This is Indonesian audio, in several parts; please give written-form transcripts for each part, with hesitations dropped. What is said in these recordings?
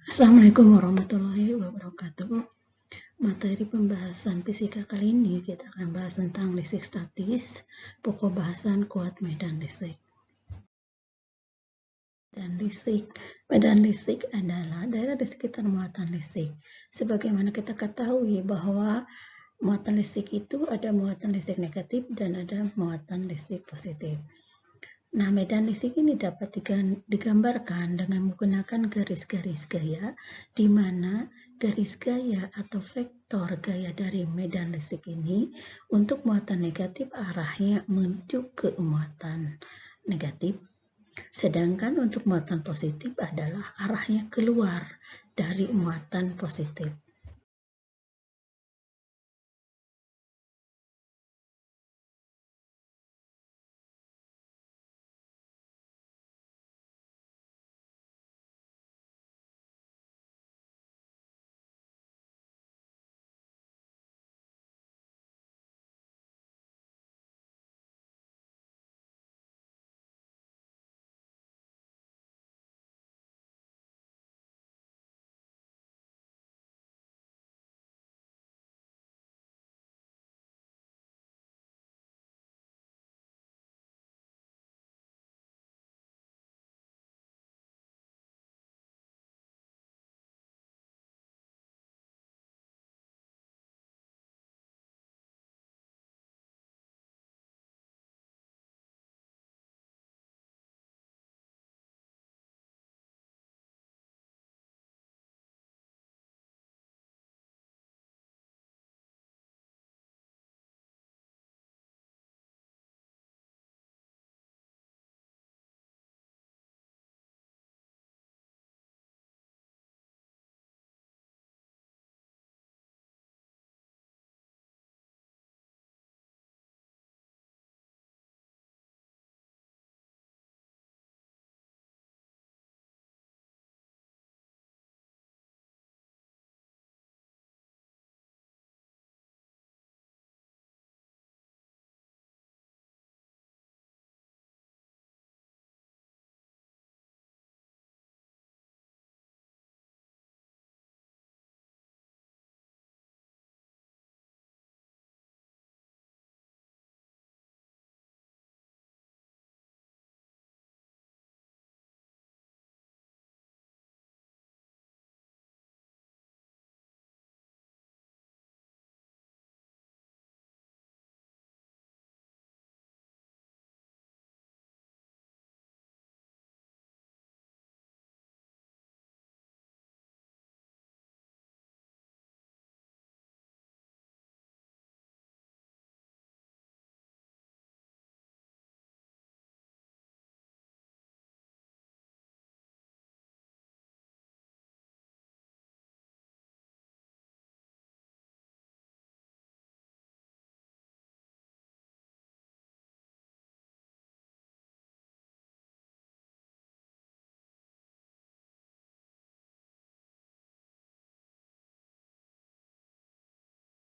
Assalamualaikum warahmatullahi wabarakatuh. Materi pembahasan fisika kali ini kita akan bahas tentang listrik statis, pokok bahasan kuat medan listrik. Medan listrik adalah daerah di sekitar muatan listrik. Sebagaimana kita ketahui bahwa muatan listrik itu ada muatan listrik negatif dan ada muatan listrik positif. Nah, medan listrik ini dapat digambarkan dengan menggunakan garis-garis gaya, di mana garis gaya atau vektor gaya dari medan listrik ini untuk muatan negatif arahnya menuju ke muatan negatif, sedangkan untuk muatan positif adalah arahnya keluar dari muatan positif.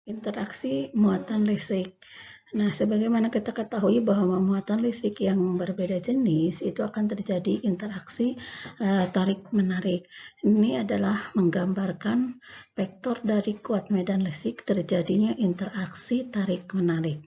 Interaksi muatan listrik. Nah, sebagaimana kita ketahui bahwa muatan listrik yang berbeda jenis itu akan terjadi interaksi tarik-menarik. Ini adalah menggambarkan vektor dari kuat medan listrik terjadinya interaksi tarik-menarik.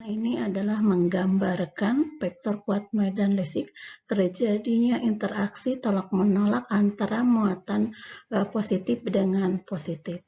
Ini adalah menggambarkan vektor kuat medan listrik terjadinya interaksi tolak-menolak antara muatan positif dengan positif.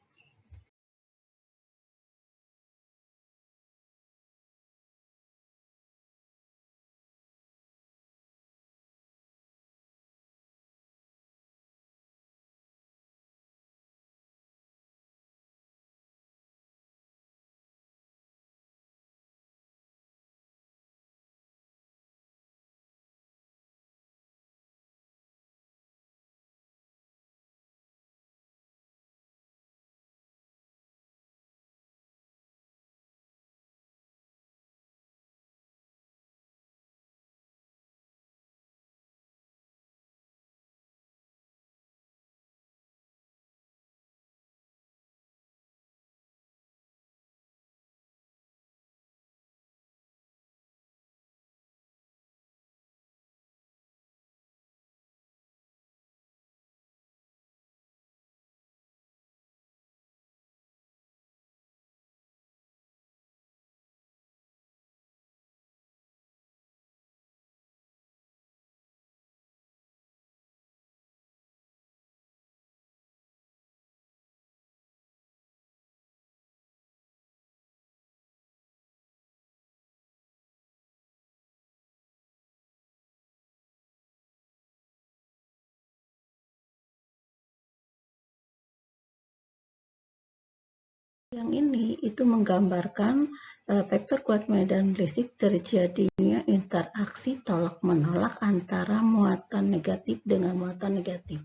Yang ini itu menggambarkan vektor kuat medan listrik terjadinya interaksi tolak-menolak antara muatan negatif dengan muatan negatif.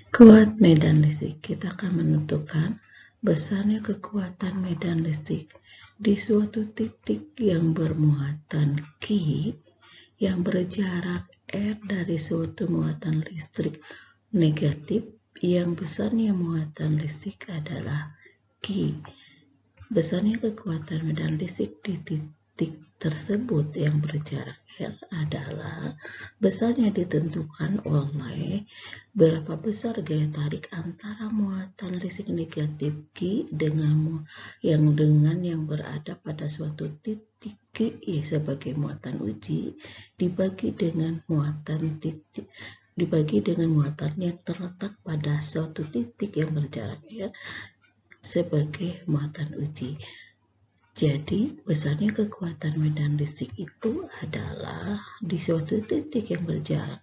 Kuat medan listrik, kita akan menentukan besarnya kekuatan medan listrik di suatu titik yang bermuatan Q yang berjarak R dari suatu muatan listrik negatif yang besarnya muatan listrik adalah Q. Besarnya kekuatan medan listrik di titik tersebut yang berjarak R adalah besarnya ditentukan oleh berapa besar gaya tarik antara muatan listrik negatif Q dengan yang berada pada suatu titik Q sebagai muatan uji dibagi dengan muatan yang terletak pada suatu titik yang berjarak R sebagai muatan uji. Jadi, besarnya kekuatan medan listrik itu adalah di suatu titik yang berjarak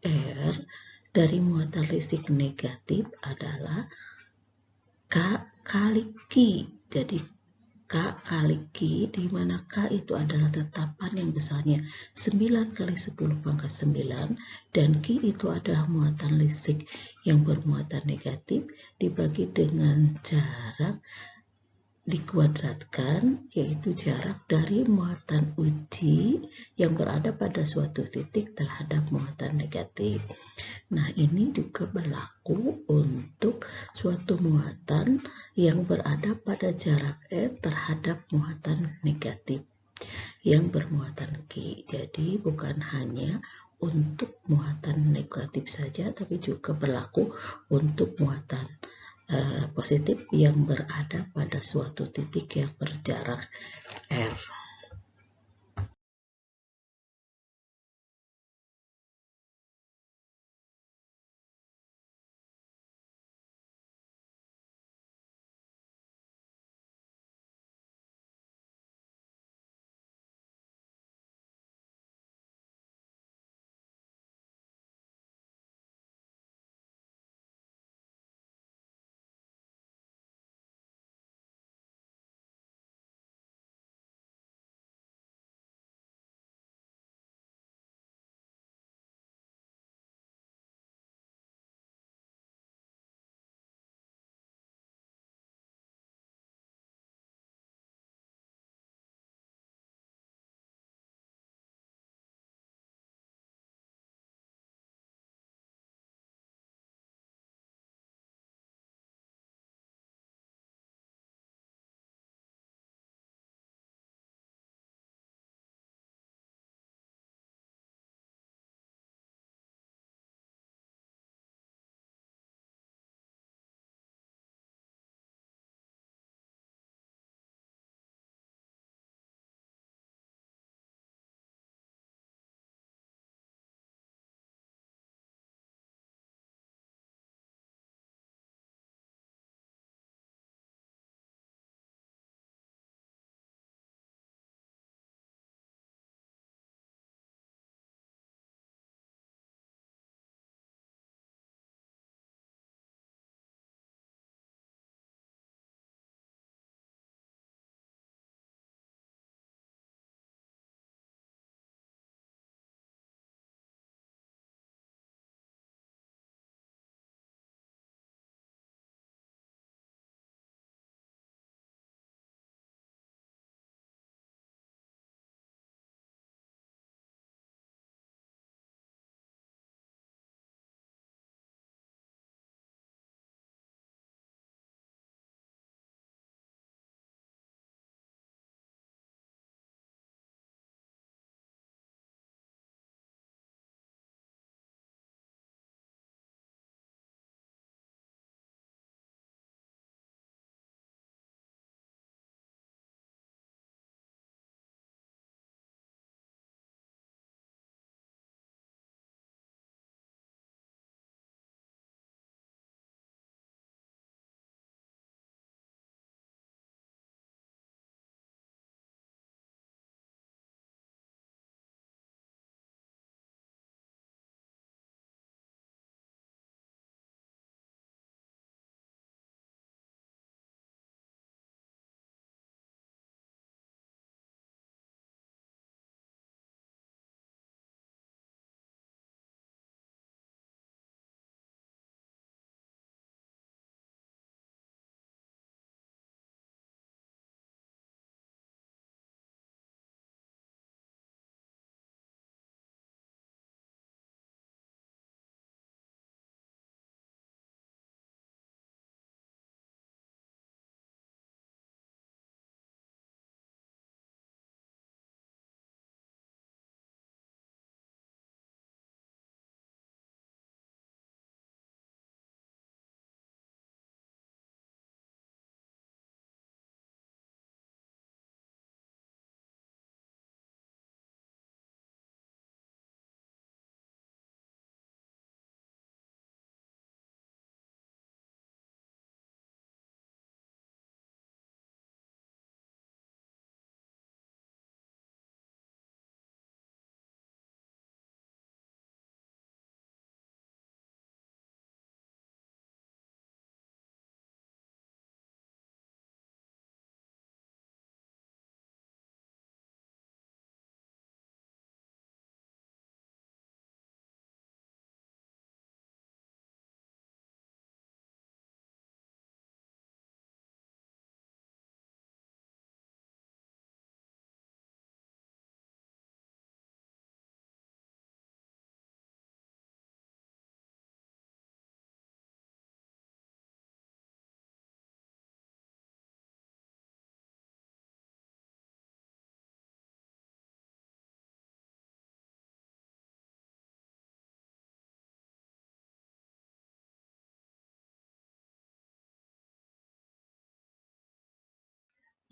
R dari muatan listrik negatif adalah K kali Q. Jadi, K kali Q, di mana K itu adalah tetapan yang besarnya 9 kali 10 pangkat 9, dan Q itu adalah muatan listrik yang bermuatan negatif dibagi dengan jarak dikuadratkan, yaitu jarak dari muatan uji yang berada pada suatu titik terhadap muatan negatif. Nah, ini juga berlaku untuk suatu muatan yang berada pada jarak E terhadap muatan negatif yang bermuatan Q. Jadi bukan hanya untuk muatan negatif saja, tapi juga berlaku untuk muatan positif yang berada pada suatu titik yang berjarak R.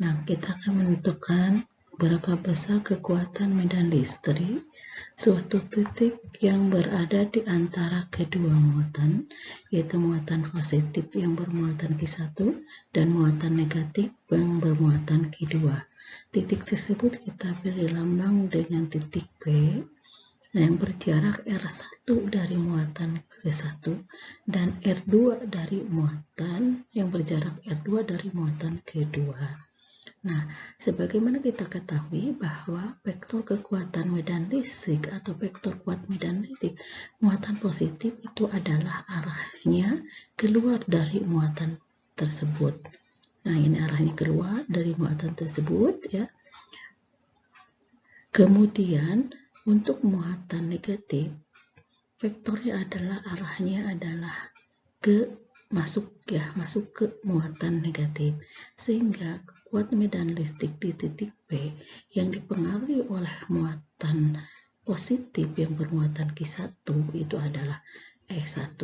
Nah, kita akan menentukan berapa besar kekuatan medan listrik suatu titik yang berada di antara kedua muatan, yaitu muatan positif yang bermuatan Q1 dan muatan negatif yang bermuatan Q2. Titik tersebut kita beri lambang dengan titik P yang berjarak R1 dari muatan ke-1 dan R2 dari muatan yang berjarak R2 dari muatan ke-2. Nah, sebagaimana kita ketahui bahwa vektor kekuatan medan listrik atau vektor kuat medan listrik muatan positif itu adalah arahnya keluar dari muatan tersebut. Nah, ini arahnya keluar dari muatan tersebut ya. Kemudian untuk muatan negatif, vektornya adalah arahnya adalah masuk ke muatan negatif, sehingga kuat medan listrik di titik P yang dipengaruhi oleh muatan positif yang bermuatan Q1 itu adalah E1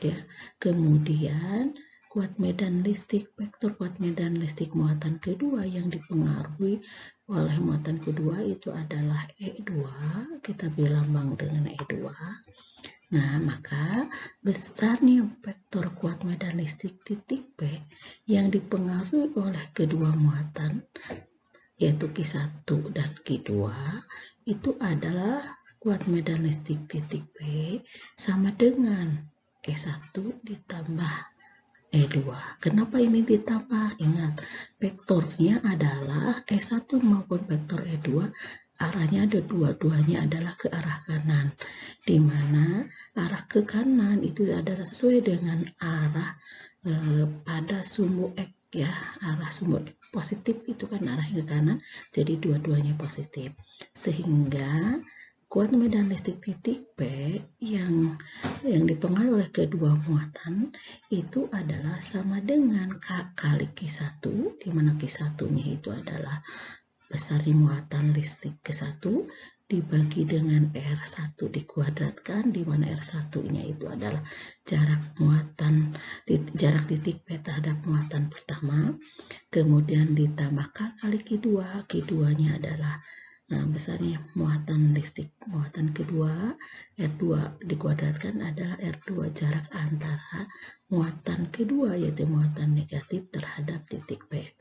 ya. Kemudian kuat medan listrik, vektor kuat medan listrik muatan kedua yang dipengaruhi oleh muatan kedua itu adalah E2, kita bilang lambang dengan E2. Nah, maka besarnya vektor kuat medan listrik titik P yang dipengaruhi oleh kedua muatan, yaitu Q1 dan Q2, itu adalah kuat medan listrik titik P sama dengan E1 ditambah E2. Kenapa ini ditambah? Ingat, vektornya adalah E1 maupun vektor E2 arahnya ada dua-duanya adalah ke arah kanan, di mana arah ke kanan itu adalah sesuai dengan arah pada sumbu X ya, arah sumbu X positif itu kan arahnya ke kanan, jadi dua-duanya positif, sehingga kuat medan listrik titik P yang dipengaruhi oleh kedua muatan itu adalah sama dengan K kali Q1, di mana Q1-nya itu adalah besarnya muatan listrik ke-1 dibagi dengan R1 dikuadratkan, di mana R1-nya itu adalah jarak titik P terhadap muatan pertama, kemudian ditambah K kali Q2, Q2-nya adalah besarnya muatan listrik muatan kedua, R2 dikuadratkan adalah R2 jarak antara muatan kedua yaitu muatan negatif terhadap titik P.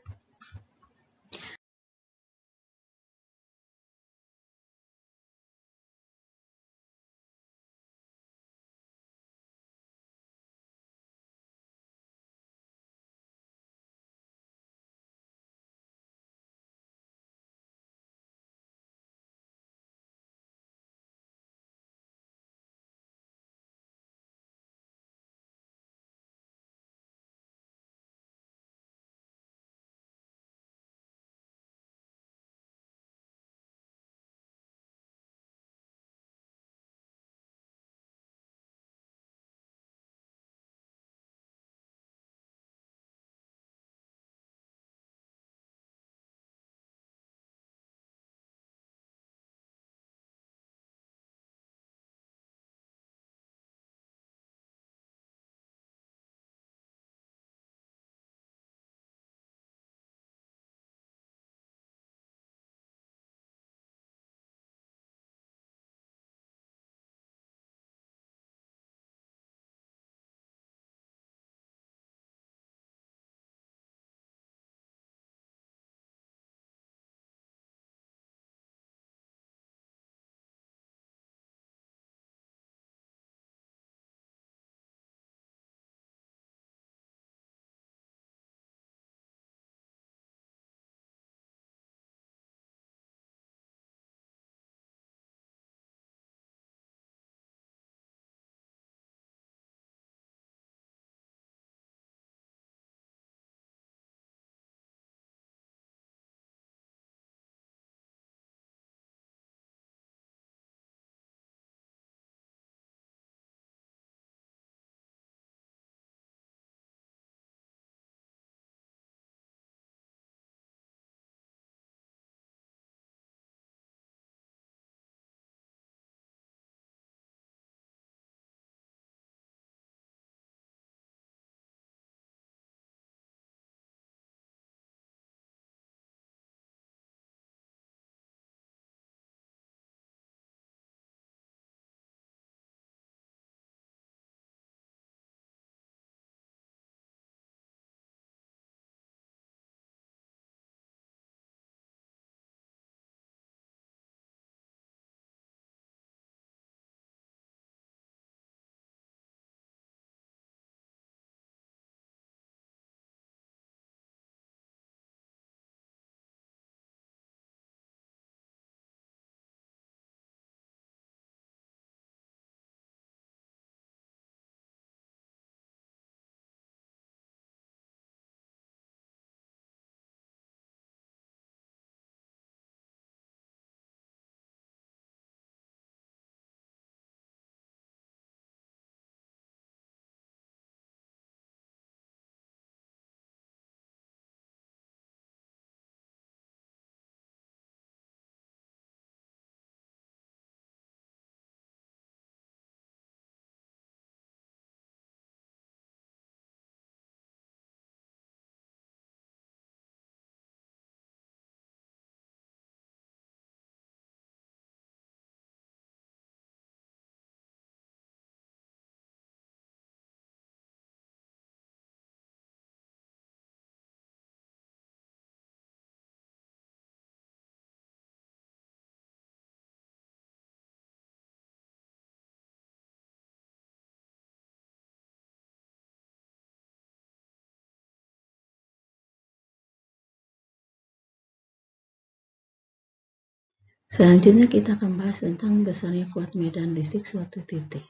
Selanjutnya kita akan bahas tentang besarnya kuat medan listrik suatu titik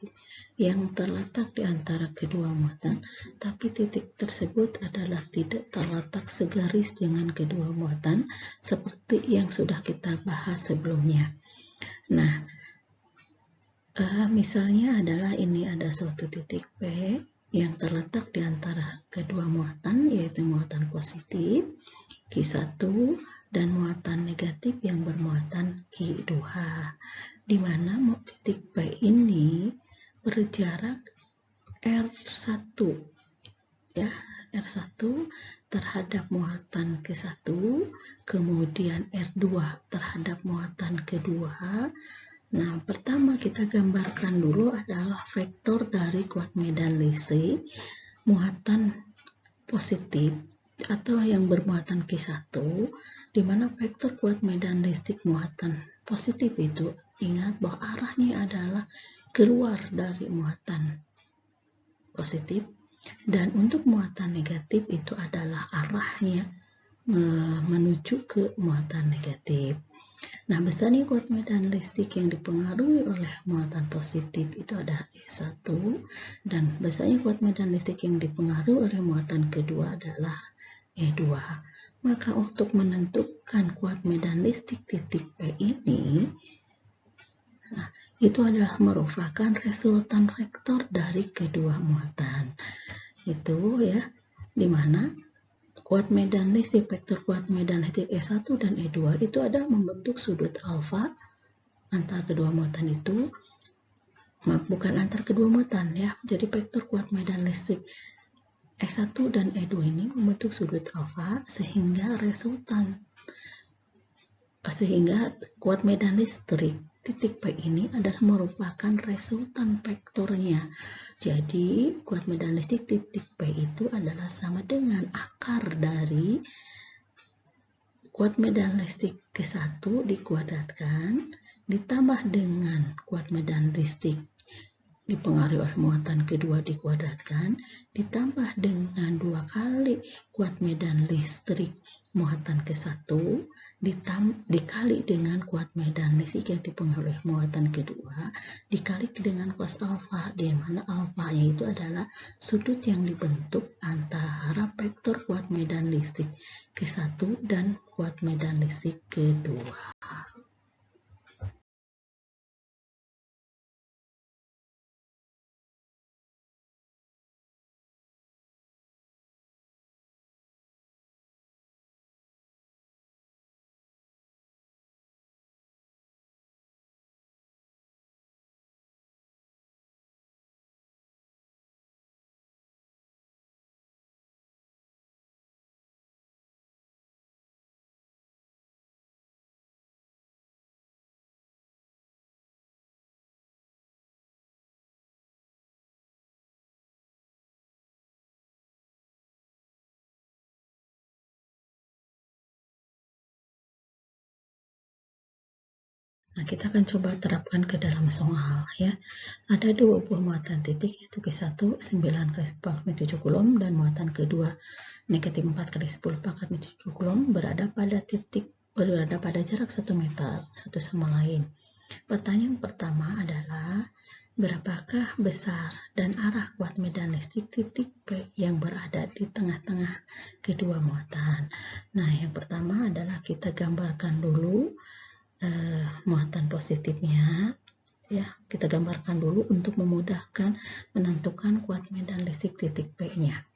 yang terletak di antara kedua muatan, tapi titik tersebut adalah tidak terletak segaris dengan kedua muatan seperti yang sudah kita bahas sebelumnya. Nah, misalnya adalah ini ada suatu titik P yang terletak di antara kedua muatan, yaitu muatan positif Q1 dan muatan negatif yang bermuatan Q2, di mana titik P ini berjarak R1 ya, R1 terhadap muatan Q1, kemudian R2 terhadap muatan kedua. Nah, pertama kita gambarkan dulu adalah vektor dari kuat medan listrik muatan positif atau yang bermuatan Q1, di mana vektor kuat medan listrik muatan positif itu, ingat bahwa arahnya adalah keluar dari muatan positif, dan untuk muatan negatif itu adalah arahnya menuju ke muatan negatif. Nah, besarnya kuat medan listrik yang dipengaruhi oleh muatan positif itu ada E1, dan besarnya kuat medan listrik yang dipengaruhi oleh muatan kedua adalah E2. Maka untuk menentukan kuat medan listrik titik P ini, nah, itu adalah merupakan resultan vektor dari kedua muatan. Itu ya, dimana kuat medan listrik, vektor kuat medan listrik E1 dan E2 itu adalah membentuk sudut alfa antara kedua muatan itu, bukan antar kedua muatan ya. Jadi vektor kuat medan listrik E1 dan E2 ini membentuk sudut alfa sehingga kuat medan listrik titik P ini adalah merupakan resultan vektornya. Jadi kuat medan listrik titik P itu adalah sama dengan akar dari kuat medan listrik Q1 dikuadratkan ditambah dengan kuat medan listrik dipengaruhi oleh muatan kedua dikuadratkan ditambah dengan 2 kali kuat medan listrik muatan Q1 dikali dengan kuat medan listrik yang dipengaruhi oleh muatan kedua dikali dengan cos alfa, di mana alfanya itu adalah sudut yang dibentuk antara vektor kuat medan listrik Q1 dan kuat medan listrik kedua. Nah, kita akan coba terapkan ke dalam soal ya. Ada 2 buah muatan titik, yaitu Q1 9 kali 10⁻7 Coulomb dan muatan kedua negatif 4 kali 10⁻7 Coulomb berada pada jarak 1 meter satu sama lain. Pertanyaan pertama adalah berapakah besar dan arah kuat medan listrik titik P yang berada di tengah-tengah kedua muatan. Nah, yang pertama adalah kita gambarkan dulu muatan positifnya ya, kita gambarkan dulu untuk memudahkan menentukan kuat medan listrik titik P-nya.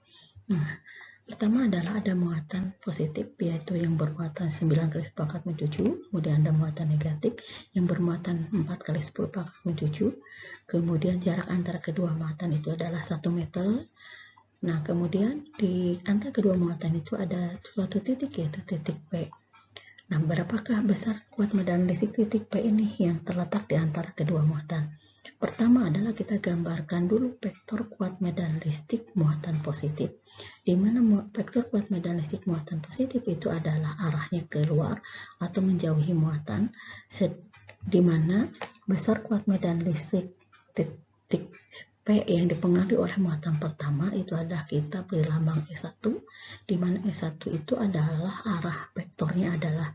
Nah, pertama adalah ada muatan positif yaitu yang bermuatan 9 kali 10⁻7, kemudian ada muatan negatif yang bermuatan 4 kali 10⁻7, kemudian jarak antara kedua muatan itu adalah 1 meter. Nah, kemudian di antara kedua muatan itu ada suatu titik yaitu titik P. Nah, berapakah besar kuat medan listrik titik P ini yang terletak di antara kedua muatan? Pertama adalah kita gambarkan dulu vektor kuat medan listrik muatan positif, di mana vektor kuat medan listrik muatan positif itu adalah arahnya keluar atau menjauhi muatan, di mana besar kuat medan listrik titik P yang dipengaruhi oleh muatan pertama itu adalah kita beri lambang E1, di mana E1 itu adalah arah vektornya adalah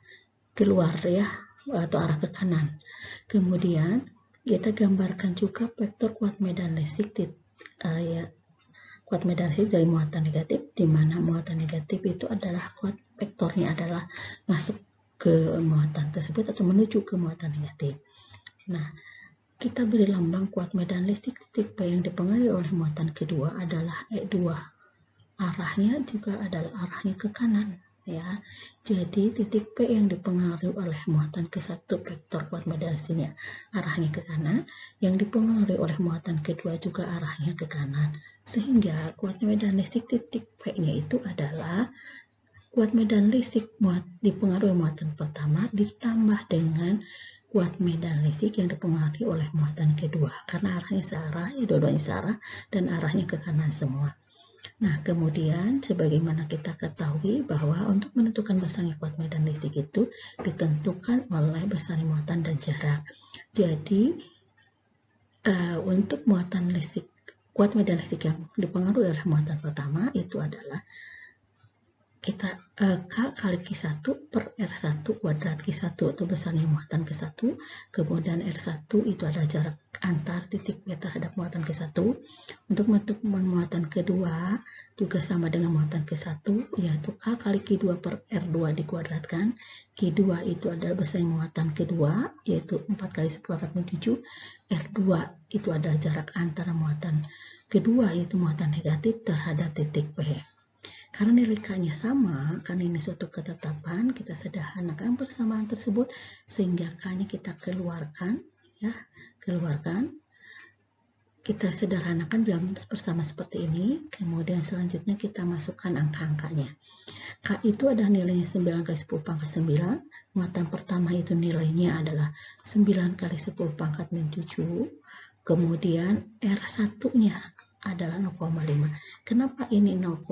keluar ya, atau arah ke kanan. Kemudian kita gambarkan juga vektor kuat medan listrik kuat medan listrik dari muatan negatif, di mana muatan negatif itu adalah vektornya adalah masuk ke muatan tersebut atau menuju ke muatan negatif. Nah, kita beri lambang kuat medan listrik titik P yang dipengaruhi oleh muatan kedua adalah E2. Arahnya juga adalah arahnya ke kanan, ya. Jadi titik P yang dipengaruhi oleh muatan ke-1 vektor kuat medan listriknya arahnya ke kanan, yang dipengaruhi oleh muatan kedua juga arahnya ke kanan. Sehingga kuat medan listrik titik P-nya itu adalah kuat medan listrik dipengaruhi muatan pertama ditambah dengan kuat medan listrik yang dipengaruhi oleh muatan kedua, karena arahnya searah, dua-duanya searah dan arahnya ke kanan semua. Nah, kemudian sebagaimana kita ketahui bahwa untuk menentukan besarnya kuat medan listrik itu ditentukan oleh besarnya muatan dan jarak. Jadi, untuk muatan listrik, kuat medan listrik yang dipengaruhi oleh muatan pertama itu adalah kita K kali Q1 per R1 kuadrat Q1 itu besarnya muatan Q1, kemudian R1 itu adalah jarak antar titik P terhadap muatan Q1. Untuk muatan kedua juga sama dengan muatan Q1, yaitu K kali Q2 per R2 dikuadratkan. Q2 itu adalah besarnya muatan kedua, yaitu 4 kali 10 pangkat 7. R2 itu adalah jarak antara muatan kedua, yaitu muatan negatif terhadap titik P. Karena nilai K-nya sama, karena ini suatu ketetapan, kita sederhanakan persamaan tersebut sehingga K-nya kita keluarkan, ya, kita sederhanakan dalam persamaan seperti ini. Kemudian selanjutnya kita masukkan angka-angkanya. K itu adalah nilainya 9 kali 10 pangkat 9. Muatan pertama itu nilainya adalah 9 kali 10 pangkat 7. Kemudian R1-nya adalah 0,5. Kenapa ini 0,5?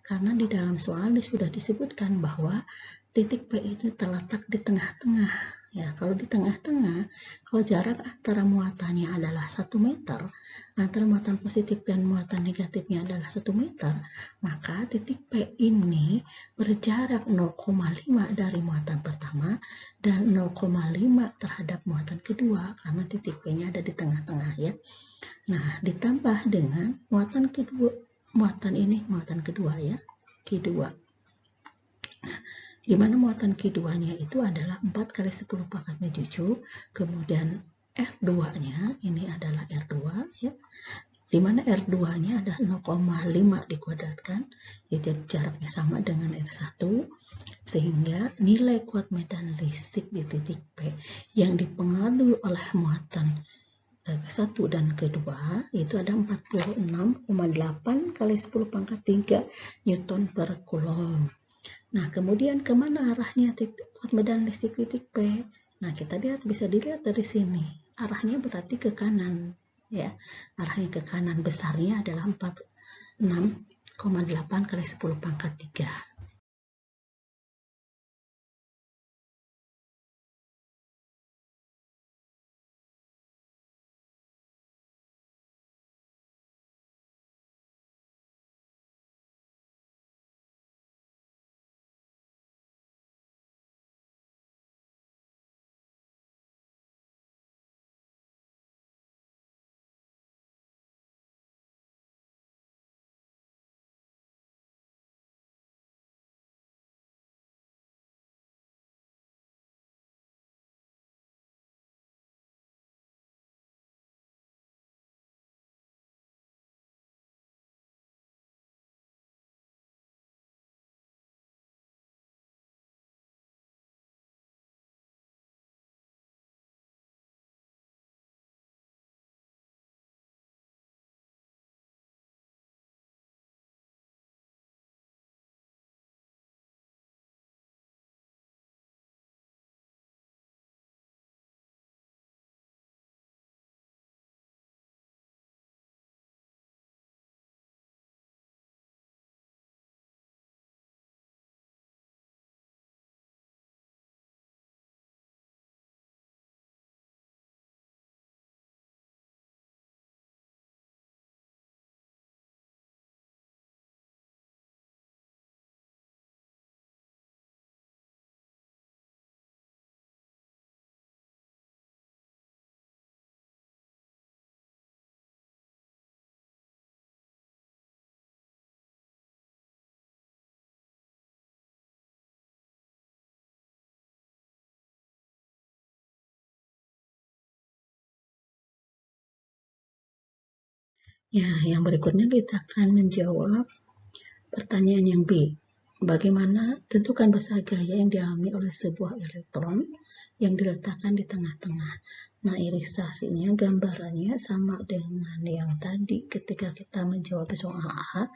Karena di dalam soal sudah disebutkan bahwa titik P itu terletak di tengah-tengah. Ya, kalau di tengah-tengah, kalau jarak antara muatannya adalah 1 meter, antara muatan positif dan muatan negatifnya adalah 1 meter, maka titik P ini berjarak 0,5 dari muatan pertama dan 0,5 terhadap muatan kedua, karena titik P-nya ada di tengah-tengah, ya. Nah, ditambah dengan muatan kedua, muatan kedua, ya, Q2. Nah, di mana muatan Q2-nya itu adalah 4 kali 10 pangkat 7, kemudian R2-nya ini adalah R2, ya. Di mana R2-nya adalah 0,5 dikuadratkan, itu jaraknya sama dengan R1, sehingga nilai kuat medan listrik di titik P yang dipengaruhi oleh muatan ke-1 dan kedua itu ada 46,8 kali 10 pangkat 3 Newton per Coulomb. Nah, kemudian kemana arahnya kuat medan listrik titik P? Nah, kita bisa dilihat dari sini. Arahnya berarti ke kanan, ya. Arahnya ke kanan, besarnya adalah 46,8 kali 10 pangkat 3. Ya, yang berikutnya kita akan menjawab pertanyaan yang B. Bagaimana tentukan besar gaya yang dialami oleh sebuah elektron yang diletakkan di tengah-tengah. Nah, ilustrasinya, gambarannya sama dengan yang tadi ketika kita menjawab soal A,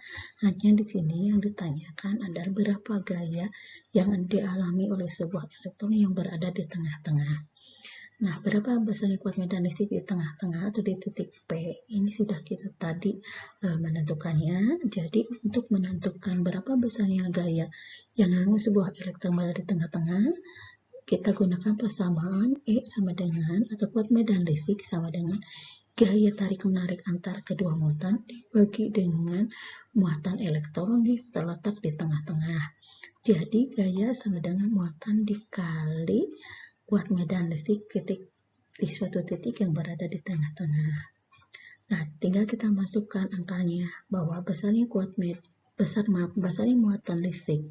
hanya di sini yang ditanyakan adalah berapa gaya yang dialami oleh sebuah elektron yang berada di tengah-tengah. Nah, berapa besarnya kuat medan listrik di tengah-tengah atau di titik P? Ini sudah kita tadi menentukannya. Jadi, untuk menentukan berapa besarnya gaya yang dialami sebuah elektron berada di tengah-tengah, kita gunakan persamaan E sama dengan, atau kuat medan listrik sama dengan gaya tarik-menarik antara kedua muatan dibagi dengan muatan elektron yang terletak di tengah-tengah. Jadi, gaya sama dengan muatan dikali kuat medan listrik di suatu titik yang berada di tengah-tengah. Nah, tinggal kita masukkan angkanya bahwa besarnya muatan listrik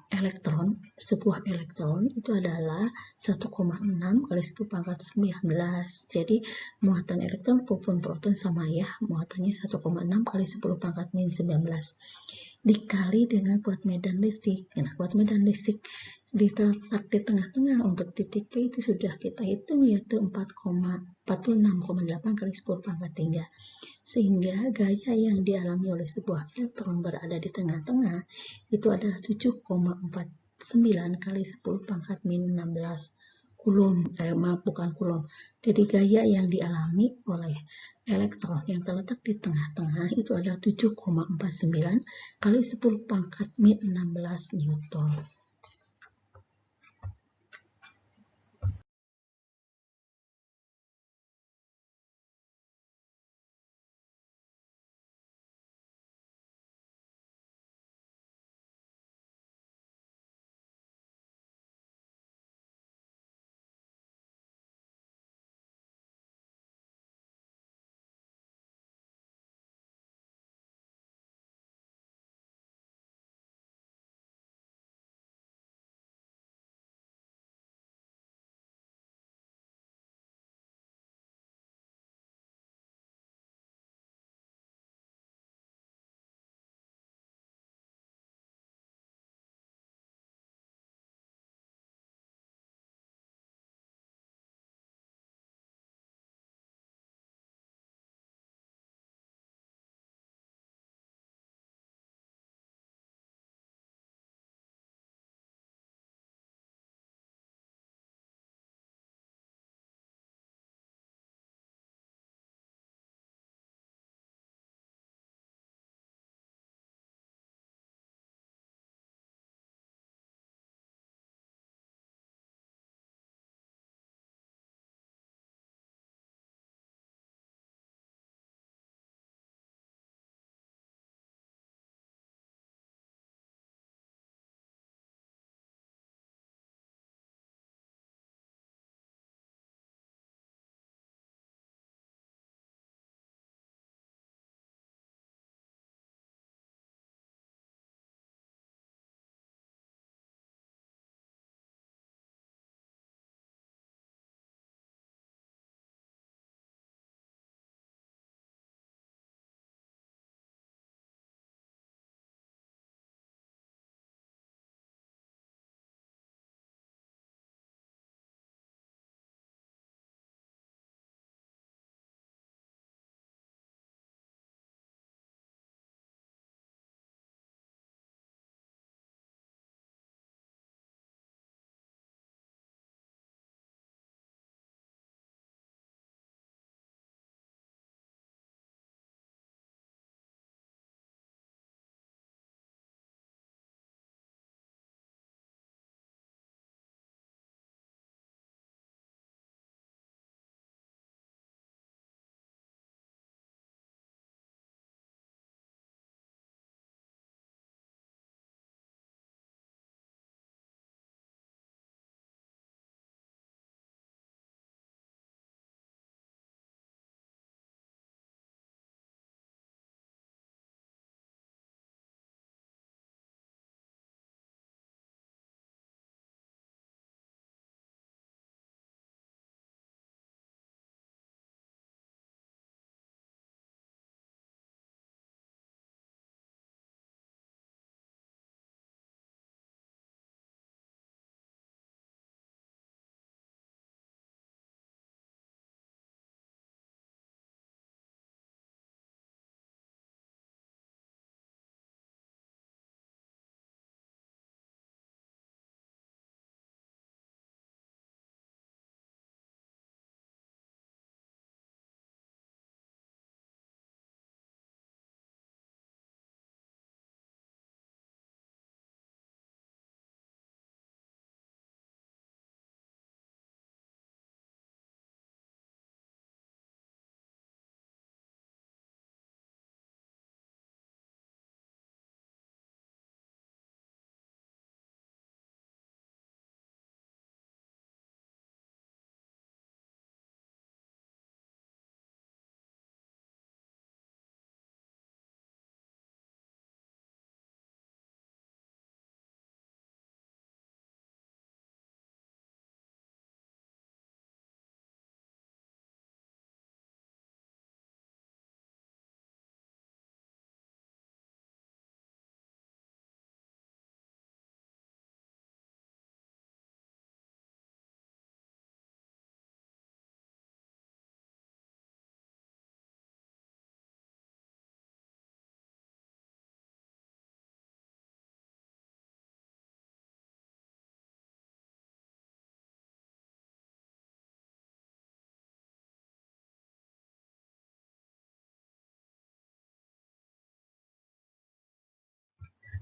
elektron, sebuah elektron itu adalah 1,6 kali 10 pangkat 19. Jadi muatan elektron maupun proton sama ya, muatannya 1,6 kali 10 pangkat min 19 dikali dengan kuat medan listrik. Nah, kuat medan listrik diletak di tengah-tengah untuk titik P itu sudah kita hitung, yaitu 46,8 kali 10 pangkat 3. Sehingga gaya yang dialami oleh sebuah elektron berada di tengah-tengah itu adalah 7,49 kali 10 pangkat min 16 kulom, bukan kulom. Jadi gaya yang dialami oleh elektron yang terletak di tengah-tengah itu adalah 7,49 kali 10 pangkat min 16 Newton.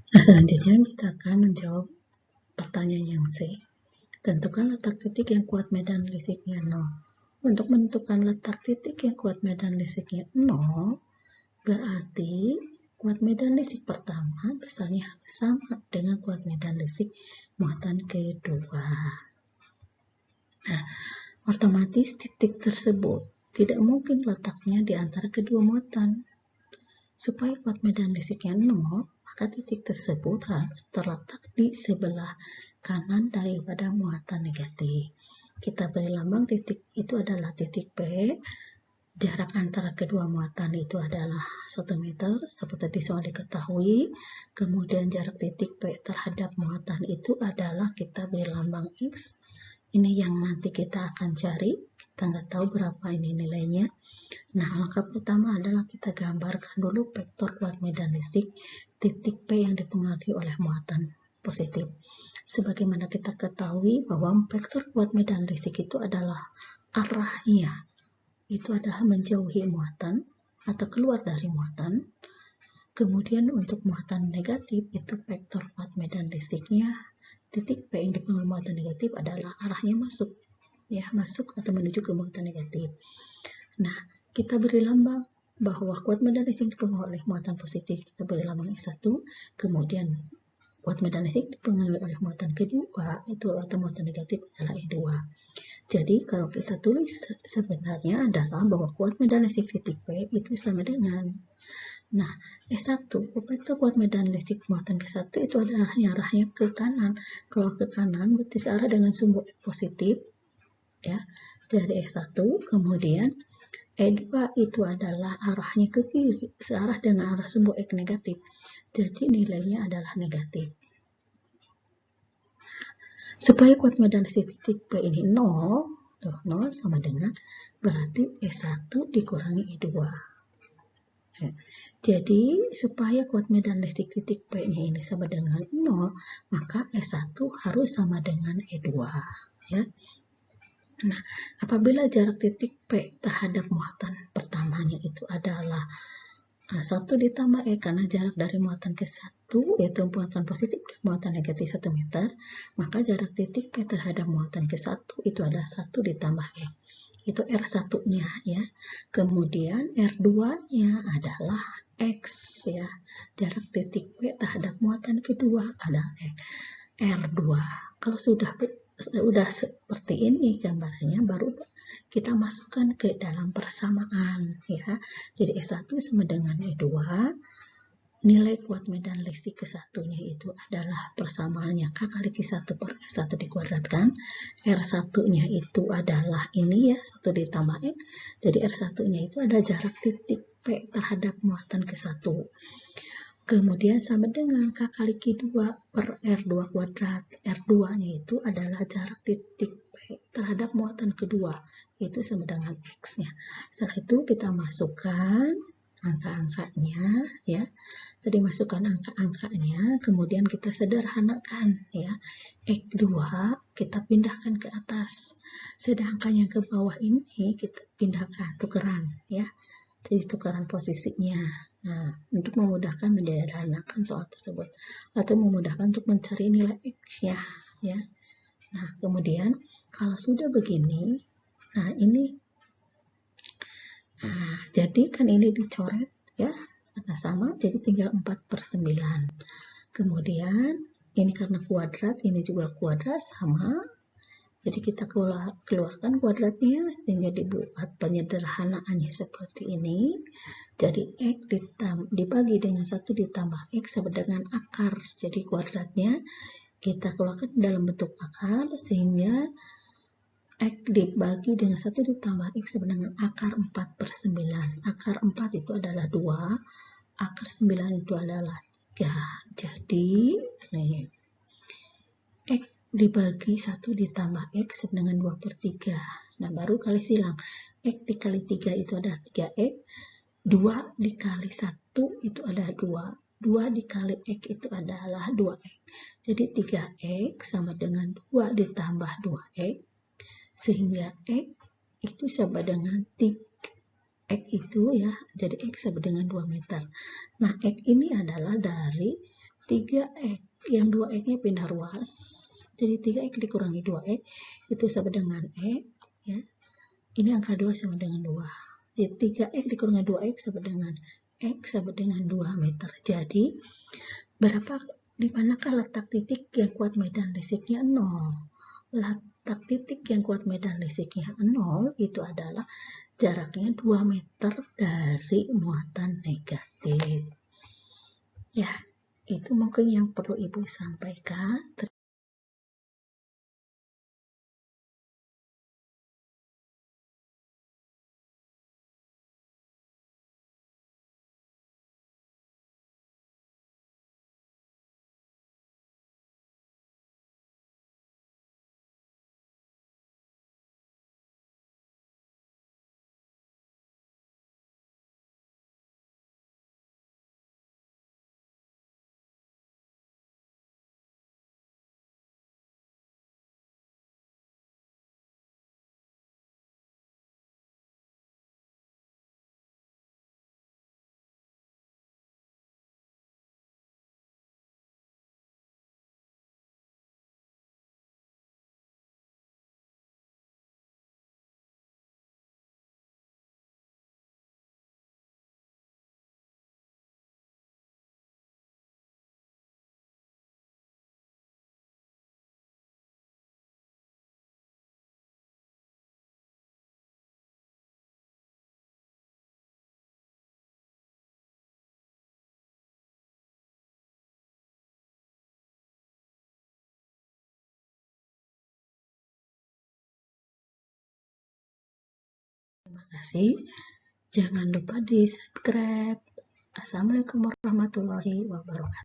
Nah, selanjutnya kita akan menjawab pertanyaan yang C. Tentukan letak titik yang kuat medan listriknya 0. Untuk menentukan letak titik yang kuat medan listriknya 0, berarti kuat medan listrik pertama besarnya sama dengan kuat medan listrik muatan kedua. Nah, otomatis titik tersebut tidak mungkin letaknya di antara kedua muatan. Supaya kuat medan listriknya 0, maka titik tersebut harus terletak di sebelah kanan daripada muatan negatif. Kita beri lambang titik itu adalah titik P. Jarak antara kedua muatan itu adalah 1 meter, seperti di soal diketahui. Kemudian jarak titik P terhadap muatan itu adalah kita beri lambang X. Ini yang nanti kita akan cari. Kita nggak tahu berapa ini nilainya. Nah, langkah pertama adalah kita gambarkan dulu vektor kuat medan listrik titik P yang dipengaruhi oleh muatan positif. Sebagaimana kita ketahui bahwa vektor kuat medan listrik itu adalah arahnya. Itu adalah menjauhi muatan atau keluar dari muatan. Kemudian untuk muatan negatif itu vektor kuat medan listriknya titik P yang dipengaruhi muatan negatif adalah arahnya masuk, ya, masuk atau menuju ke muatan negatif. Nah, kita beri lambang bahwa kuat medan listrik dipengaruhi oleh muatan positif, kita beri lambang E1. Kemudian kuat medan listrik dipengaruhi oleh muatan kedua itu atau muatan negatif adalah E2. Jadi kalau kita tulis sebenarnya adalah bahwa kuat medan listrik titik P itu sama dengan, nah, E1, vektor kuat medan listrik muatan ke-1 itu adalah arahnya ke kanan. Kalau ke kanan berarti searah dengan sumbu X positif, ya, dari E1. Kemudian E2 itu adalah arahnya ke kiri, searah dengan arah sumbu X negatif. Jadi nilainya adalah negatif. Supaya kuat medan listrik titik P ini 0 sama dengan berarti E1 dikurangi E2. Jadi supaya kuat medan listrik titik P ini sama dengan 0, maka E1 harus sama dengan E2. Ya. Nah, apabila jarak titik P terhadap muatan pertamanya itu adalah 1 ditambah E, karena jarak dari muatan ke 1 yaitu muatan positif dan muatan negatif 1 meter, maka jarak titik P terhadap muatan ke 1 itu adalah 1 ditambah E. Itu R1-nya, ya. Kemudian R2-nya adalah X, ya. Jarak titik P terhadap muatan kedua adalah X. R2. Kalau sudah seperti ini gambarnya, baru kita masukkan ke dalam persamaan, ya. Jadi E1 sama dengan E2. Nilai kuat medan listrik ke-1-nya itu adalah persamaannya K kali Q1 per R1 dikuadratkan. R1-nya itu adalah ini, ya, 1 ditambah X. Jadi R1-nya itu adalah jarak titik P terhadap muatan ke-1. Kemudian sama dengan K kali Q2 per R2 kuadrat. R2-nya itu adalah jarak titik P terhadap muatan kedua. Itu sama dengan X-nya. Setelah itu kita masukkan angka-angkanya, ya. Jadi masukkan angka-angkanya, kemudian kita sederhanakan, ya. X2 kita pindahkan ke atas. Sedangkan yang ke bawah ini kita pindahkan, tukeran, ya. Jadi tukaran posisinya. Nah, untuk memudahkan menyederhanakan soal tersebut atau memudahkan untuk mencari nilai X-nya, ya. Nah, kemudian kalau sudah begini, nah ini, nah, jadi kan ini dicoret, ya, karena sama, jadi tinggal 4/9. Kemudian ini karena kuadrat, ini juga kuadrat, sama. Jadi kita keluarkan kuadratnya sehingga dibuat penyederhanaannya seperti ini. Jadi X dibagi dengan 1 ditambah X sama dengan akar. Jadi kuadratnya kita keluarkan dalam bentuk akar sehingga X dibagi dengan 1 ditambah X sama dengan akar 4/9. Akar 4 itu adalah 2, akar 9 itu adalah 3. Jadi nih, X dibagi 1 ditambah X sama dengan 2/3. Nah, baru kali silang. X dikali 3 itu adalah 3X. 2 dikali 1 itu adalah 2. 2 dikali X itu adalah 2X. Jadi 3X sama dengan 2 ditambah 2X. Sehingga X itu sama dengan 3. X itu, ya, jadi X sama dengan 2 meter. Nah, X ini adalah dari 3x, yang 2x-nya pindah ruas, jadi 3x dikurangi 2x itu sama dengan x, ya. Ini angka 2 sama dengan 2. Jadi 3x dikurangi 2x sama dengan x sama dengan 2 meter. Jadi di manakah letak titik yang kuat medan listriknya 0? Letak titik yang kuat medan listriknya 0 itu adalah jaraknya 2 meter dari muatan negatif. Ya, itu mungkin yang perlu Ibu sampaikan. Terima kasih. Jangan lupa di subscribe. Assalamualaikum warahmatullahi wabarakatuh.